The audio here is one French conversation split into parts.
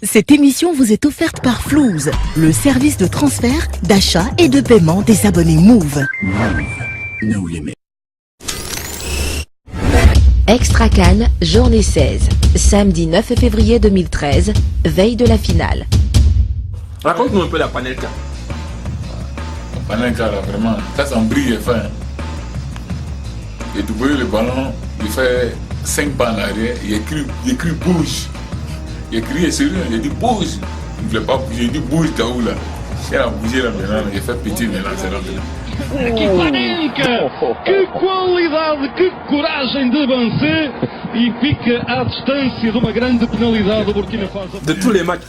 Cette émission vous est offerte par Flouze, le service de transfert, d'achat et de paiement des abonnés Move. Extra Cannes, journée 16, samedi 9 février 2013, veille de la finale. Raconte-nous un peu la Panelka. La Panelka, là, vraiment, ça s'en brille et fin. Et tu vois le ballon, il fait 5 pas en arrière, il écrit bouge. Il écrit sérieux, il dit bouge. Il ne voulait pas bouger, il dit bouge, t'as où là? Il a bougé là maintenant, il fait petit maintenant, c'est rentré. Aqui Panenka, que qualidade, que coragem de avançar e fica à distância de uma grande penalidade do Burkina Faso. De tous les matchs,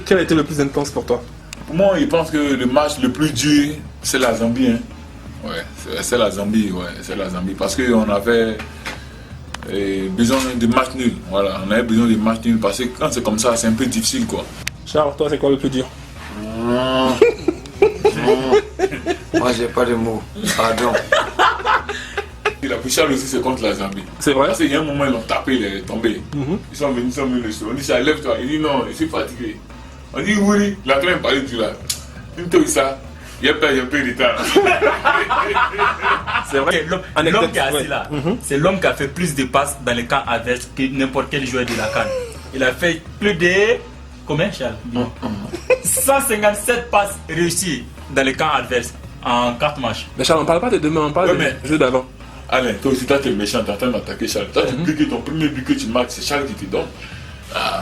quel a été le plus intense pour toi? Pour moi, je pense que le match le plus dur, c'est la Zambie. Hein. Ouais, c'est la Zambie, ouais, c'est la Zambie. Parce qu'on avait besoin de match nul. Voilà, on avait besoin de match nul parce que quand c'est comme ça, c'est un peu difficile, quoi. Charles, toi, c'est quoi le plus dur? Moi, j'ai pas de mots. Pardon. La Pouchale aussi, c'est contre la Zambie. C'est vrai? Parce qu'il y a un moment, ils l'ont tapé, il est tombé. Ils sont venus le soir. On dit ça, lève-toi. Il dit non, je suis fatigué. On dit oui, la clé est parlée du là. Une fois ça, il y a un peu de temps. C'est vrai. L'homme qui est assis là, c'est l'homme qui a fait plus de passes dans les camps adverses que n'importe quel joueur de la CAN. Il a fait plus de... Combien, Charles? 157 passes réussies dans les camps adverses en 4 matchs. Mais Charles, on parle pas de demain, on parle du jeu d'avant. Alain, toi aussi, toi, t'es méchant, t'es en train d'attaquer Charles. Toi, tu dis que ton premier but que tu marques, c'est Charles qui te donne.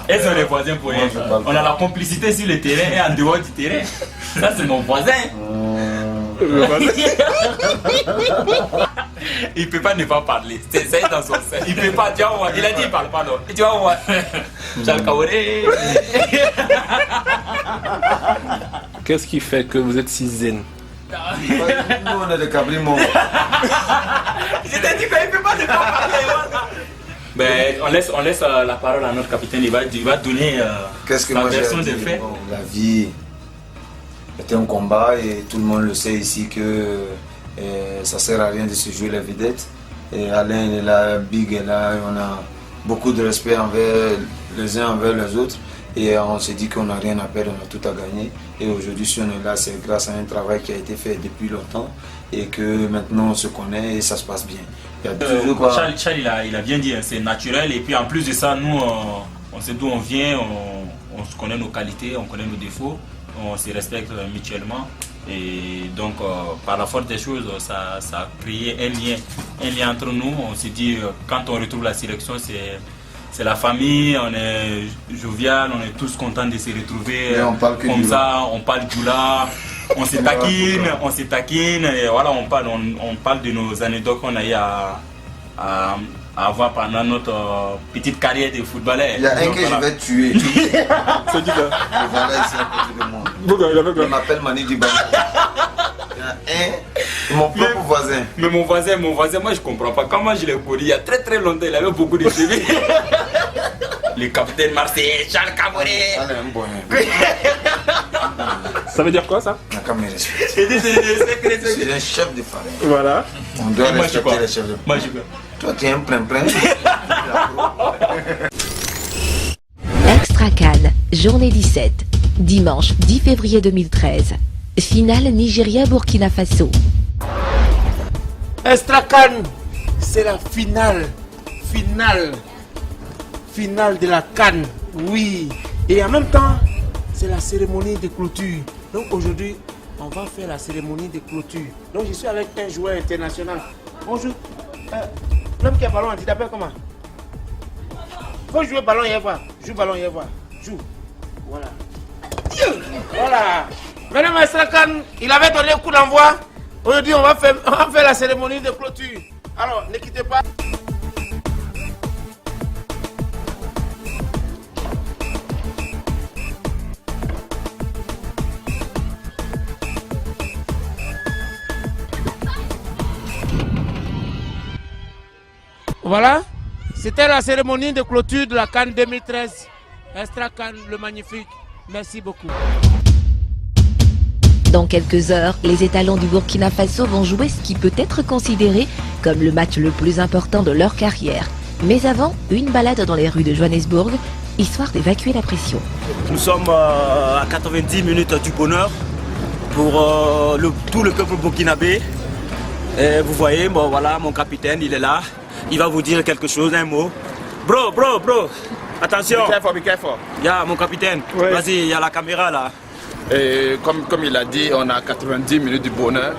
Et c'est les voisins pour rien. On a la complicité sur le terrain et en dehors du terrain. Ça, c'est mon voisin. Il peut pas ne pas parler. C'est dans son sein. Il peut pas. Tu vois, il a dit il parle pas, non. Tu vois, Charles Kaoré. Qu'est-ce qui fait que vous êtes si zen? Nous, on est des cabrimons. Je t'ai dit qu'il peut pas ne pas parler. Ben, on laisse la parole à notre capitaine. Il va donner sa version des faits. Bon, la vie était un combat et tout le monde le sait ici que ça sert à rien de se jouer la vedette. Et Alain est là, Big est là, on a beaucoup de respect envers les uns envers les autres. Et on s'est dit qu'on n'a rien à perdre, on a tout à gagner. Et aujourd'hui, si on est là, c'est grâce à un travail qui a été fait depuis longtemps et que maintenant on se connaît et ça se passe bien. Charles, il a bien dit, hein, c'est naturel. Et puis en plus de ça, nous, on sait d'où on vient, on se connaît nos qualités, on connaît nos défauts, on se respecte mutuellement. Et donc, par la force des choses, ça a créé un lien entre nous. On s'est dit, quand on retrouve la sélection, c'est la famille, on est jovial, on est tous contents de se retrouver comme ça, on parle du là, on se taquine, et voilà, on parle de nos anecdotes qu'on a eu à avoir pendant notre petite carrière de footballeur. Il y a un que je vais tuer. C'est qui ça? Voilà ici à côté de moi. Il m'appelle Mani Dibango. Il y a un, mon propre voisin. Mais mon voisin, moi je comprends pas. Quand moi je l'ai connu il y a très très longtemps, il avait beaucoup de CV. Le capitaine Marseille, Charles Kaboré. Ça veut dire quoi ça? C'est un chef de famille. Voilà. On doit respecter les chefs de famille. Moi je peux. Toi tu es un plein. Extra Cannes, journée 17, dimanche 10 février 2013, finale Nigeria-Burkina Faso. Extra Cannes, c'est la finale de la CAN, oui. Et en même temps, c'est la cérémonie de clôture. Donc aujourd'hui, on va faire la cérémonie de clôture. Donc je suis avec un joueur international. Bonjour. L'homme qui a ballon, tu t'appelles comment? Faut jouer ballon hier voir. Joue ballon hier voir. Joue. Voilà. Voilà. Madame Extra Cannes, il avait donné le coup d'envoi. Aujourd'hui, on va faire la cérémonie de clôture. Alors, ne quittez pas. Voilà, c'était la cérémonie de clôture de la CAN 2013. Extra Cannes, le magnifique. Merci beaucoup. Dans quelques heures, les étalons du Burkina Faso vont jouer ce qui peut être considéré comme le match le plus important de leur carrière. Mais avant, une balade dans les rues de Johannesburg histoire d'évacuer la pression. Nous sommes à 90 minutes du bonheur pour tout le peuple burkinabé. Et vous voyez, bon, voilà, mon capitaine, il est là. Il va vous dire quelque chose, un mot. Bro, attention. Be careful. Ya, mon capitaine, Oui. Vas-y, il y a la caméra là. Et comme il a dit, on a 90 minutes du bonheur.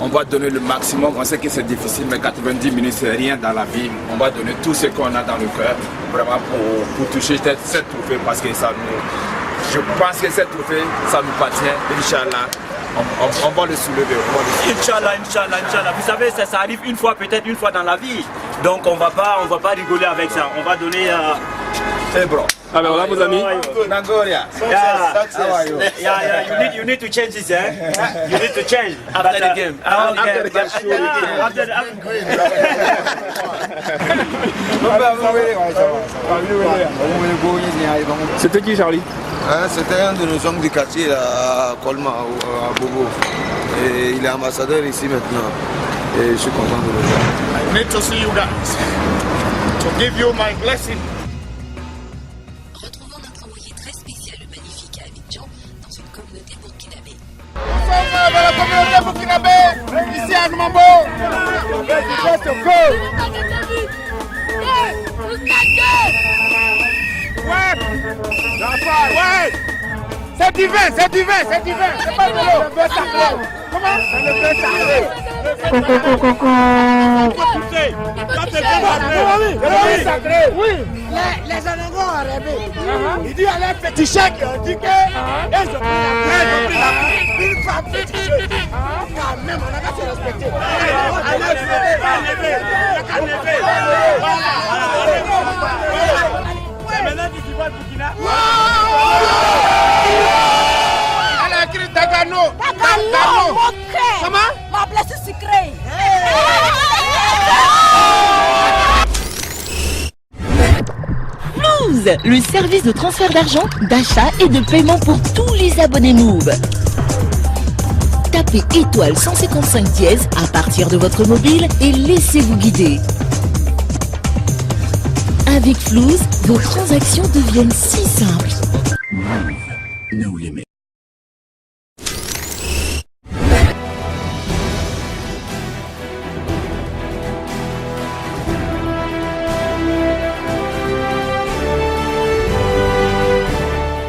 On va donner le maximum. On sait que c'est difficile, mais 90 minutes, c'est rien dans la vie. On va donner tout ce qu'on a dans le cœur, vraiment pour toucher cette trophée, parce que je pense que cette trophée, ça nous appartient. Inch'Allah, on va le soulever. Inch'Allah. Vous savez, ça arrive peut-être une fois dans la vie. Donc on va pas rigoler avec ça. On va donner... Hey bro. Alors là, vos amis. Nangoria. Yeah, you need to change this, eh? You need to change After the game. After the C'était qui, Charlie? C'était un de nos hommes du quartier à Colma, à Bobo. Et il est ambassadeur ici maintenant. Et je suis content de le voir. I need to see you guys. To give you my blessing. Retrouvons notre envoyé très spécial, le magnifique à Abidjan, dans une communauté burkinabé. Nous sommes dans la communauté burkinabé, ici à Noumambo. Ouais. C'est divin. C'est pas de l'eau. Comment? C'est le bleu sacré. Oui. Les Anangos ont rêvé. Il dit allez petit chèque. On dit que ils ont pris la paix. Une fois petit chèque. Quand même, on a qu'à se respecter. Maintenant, tu vas au Burkina. Elle a écrit Dagano. Comment? Ma blessure sucrée. Flouz, le service de transfert d'argent, d'achat et de paiement pour tous les abonnés Move. Tapez étoile 155 dièse à partir de votre mobile et laissez-vous guider. Avec Flouz, vos transactions deviennent si simples. No limit.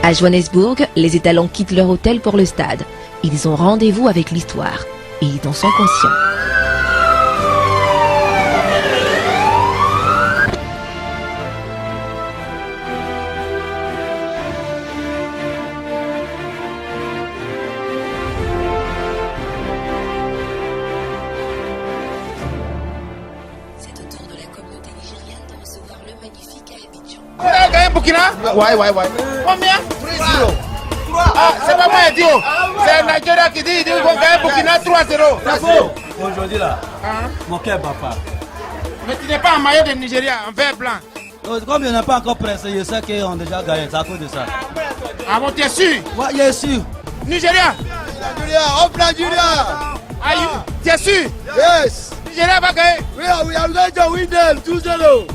À Johannesburg, les étalons quittent leur hôtel pour le stade. Ils ont rendez-vous avec l'histoire et ils en sont conscients. C'est au tour de la communauté nigériane de recevoir le magnifique à Abidjan. Vous avez gagné Burkina? Ouais. Combien? 3-0. Ah, c'est pas moi, Edio. C'est Nigeria qui dit qu'ils vont gagner Burkina 3-0. Aujourd'hui là, mon cœur bat pas. Mais tu n'es pas en maillot de Nigeria, en vert blanc. Comme il n'a pas encore pressé, je sais qu'ils ont déjà gagné, c'est à cause de ça. Ah bon, tu es sûr? Ouais, je suis sûr. Nigeria? Are you? Tu es sûr? Yes! Nigeria va gagner? We are going to win them 2-0.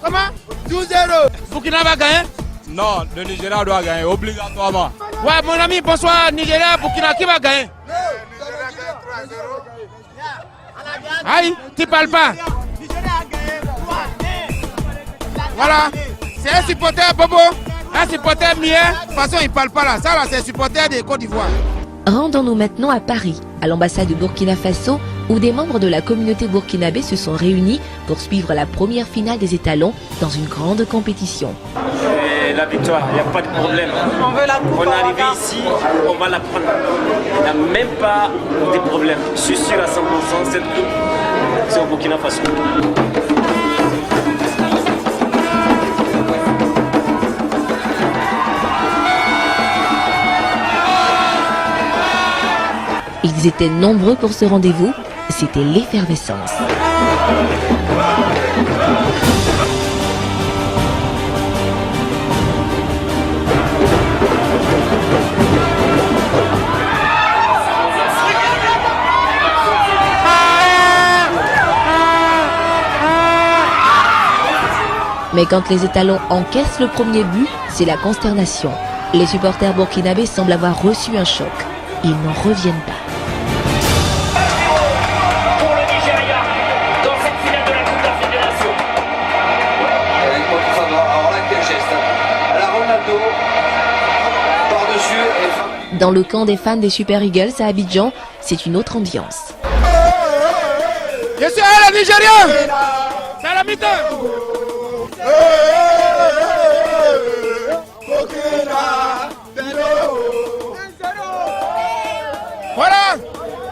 Comment? 2-0. Burkina va gagner? Non, le Nigeria doit gagner, obligatoirement. Ouais, mon ami, bonsoir. Nigeria, Burkina, qui va gagner? Aïe, tu parles pas. Voilà, c'est un supporter Bobo, un supporter Mier. De toute façon, il parle pas là. Ça, là, c'est un supporter de Côte d'Ivoire. Rendons-nous maintenant à Paris, à l'ambassade du Burkina Faso, où des membres de la communauté burkinabé se sont réunis pour suivre la première finale des étalons dans une grande compétition. La victoire, il n'y a pas de problème. On veut la coupe. On est arrivé ici, on va la prendre. Il n'y a même pas de problème. Je suis sûr à 100%, cette coupe, c'est au Burkina Faso. Ils étaient nombreux pour ce rendez-vous, c'était l'effervescence. Mais quand les étalons encaissent le premier but, c'est la consternation. Les supporters burkinabés semblent avoir reçu un choc. Ils n'en reviennent pas. Pour le Nigeria, dans cette finale de la Coupe d'Afrique des Nations. Alors là, quel geste. À la Ronaldo, par-dessus. Dans le camp des fans des Super Eagles à Abidjan, c'est une autre ambiance. Je suis à la Nigeria. C'est à la mi-temps. Voilà,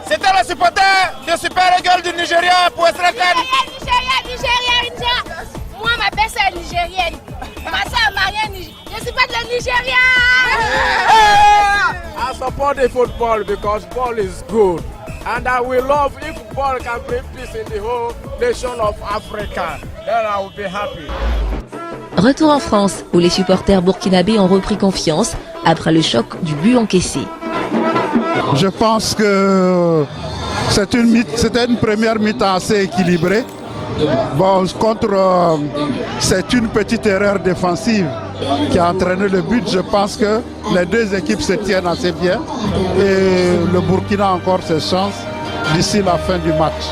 c'était le supporter de Super Eagles du Nigeria pour Estrakan. Nigeria. Moi, ma belle sœur est nigérienne. Ma sœur mariée, je suis pas de la Nigeria. I support the football because ball is good. And I will love if football can bring peace in the whole nation of Africa. Then I will be happy. Retour en France, où les supporters burkinabés ont repris confiance après le choc du but encaissé. Je pense que c'était une première mi-temps assez équilibrée. Bon, c'est une petite erreur défensive qui a entraîné le but. Je pense que les deux équipes se tiennent assez bien et le Burkina a encore ses chances d'ici la fin du match.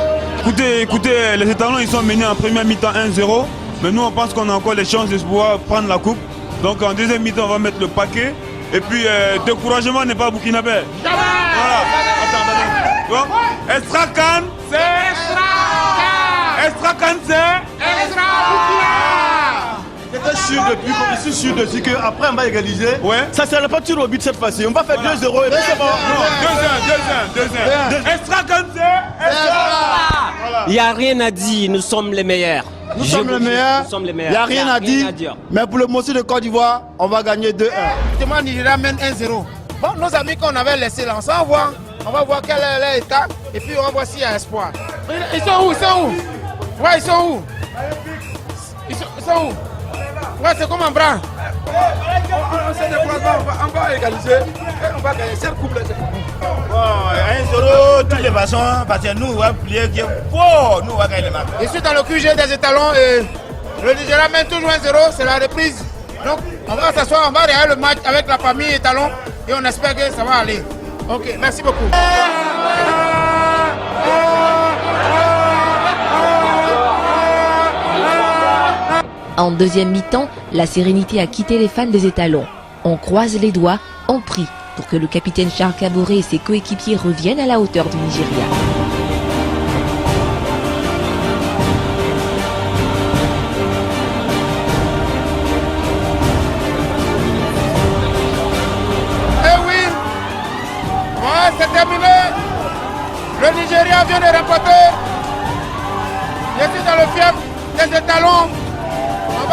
Écoutez, les étalons ils sont menés en première mi-temps 1-0, mais nous on pense qu'on a encore les chances de pouvoir prendre la coupe. Donc en deuxième mi-temps on va mettre le paquet et puis découragement n'est pas burkinabé. Voilà. Attends. Estrakan, c'est Estrakan, c'est Je suis sûr dessus qu'après on va égaliser. Ouais. Ça ne sera pas tir au but cette fois-ci. On va faire 2-0 et puis c'est bon. 2-1. Estrakan, c'est Il n'y a rien à dire, nous sommes les meilleurs. Nous sommes les meilleurs. Il n'y a rien à dire. Mais pour le Mossi de Côte d'Ivoire, on va gagner 2-1. Justement, Nigeria mène 1-0. Bon, nos amis qu'on avait laissés là, on va voir quel est leur état et puis on va voir s'il y a espoir. Ils sont où? Ouais, ils sont où? Ils sont où? Ouais, c'est comme un bras. On s'est déplacé, on va égaliser et on va gagner cette coupe. Bon, 1-0, de toutes les façons, parce que nous, on va plier, nous, on va gagner le match. Je suis dans le QG des étalons et le Nigeria mène toujours 1-0, c'est la reprise. Donc, on va s'asseoir, on va regarder le match avec la famille étalon et on espère que ça va aller. Ok, merci beaucoup. En deuxième mi-temps, la sérénité a quitté les fans des étalons. On croise les doigts, on prie pour que le capitaine Charles Kaboré et ses coéquipiers reviennent à la hauteur du Nigeria. Eh oui, ouais, c'est terminé. Le Nigeria vient de remporter. Je suis dans le fief des étalons. On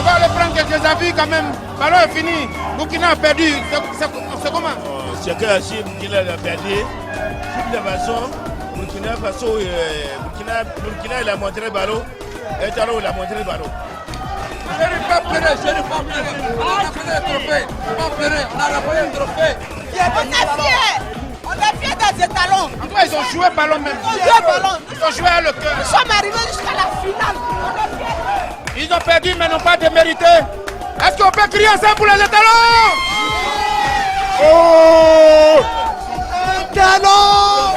va aller prendre quelques avis quand même. Le ballon est fini. Burkina a perdu. C'est comment? C'est que si Burkina a perdu, de toute façon, Burkina il a montré le ballon et Talon il a montré le ballon. Je n'ai pas pleuré. On a fait le trophée. On a rapporté le trophée. On est fiers. On est fiers des étalons. En tout cas, ils ont joué ballon même. Ils ont joué à le cœur. Nous sommes arrivés jusqu'à la finale. On est fiers. Ils ont perdu mais n'ont pas démérité. Est-ce qu'on peut crier ensemble pour les étalons? Oh! Étalons!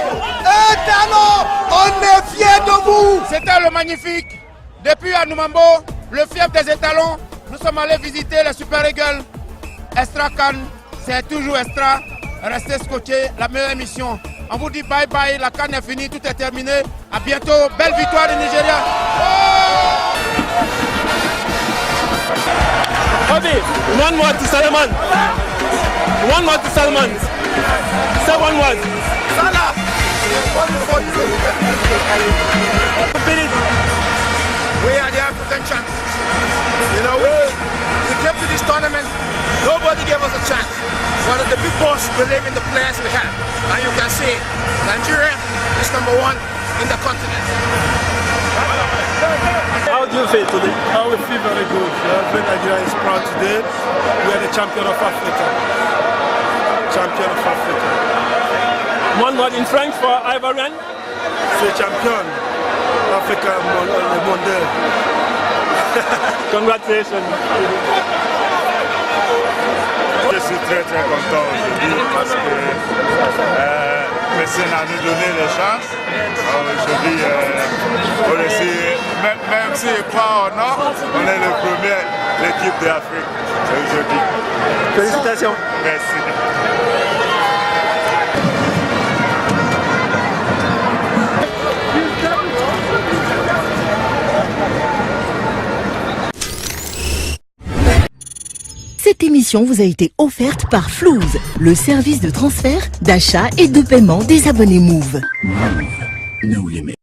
On est fiers de vous! C'était le magnifique. Depuis Anoumambo, le fief des étalons, nous sommes allés visiter le Super Eagles. Estrakan, c'est toujours Estra. Restez scotchés, la meilleure émission. On vous dit bye bye, la CAN est finie, tout est terminé. A bientôt, belle victoire du Nigeria. Bobby, one more to Salman. One more to Salman. Say one word. Salah. We are the African champs. You know, we came to this tournament. Nobody gave us a chance. One of the big boss believe in the players we have. And you can see Nigeria is #1 in the continent. How do you feel today? I will feel very good. I think Nigeria is proud today. We are the champion of Africa. Champion of Africa. One word in French for Ivorian. C'est champion. Africa, le monde. Congratulations. Je suis très content aujourd'hui parce que Messène a nous donné les chances. Aujourd'hui, même s'il croit au nord, on est le premier, l'équipe d'Afrique aujourd'hui. Félicitations. Merci. Cette émission vous a été offerte par Flouze, le service de transfert, d'achat et de paiement des abonnés Move. No limit.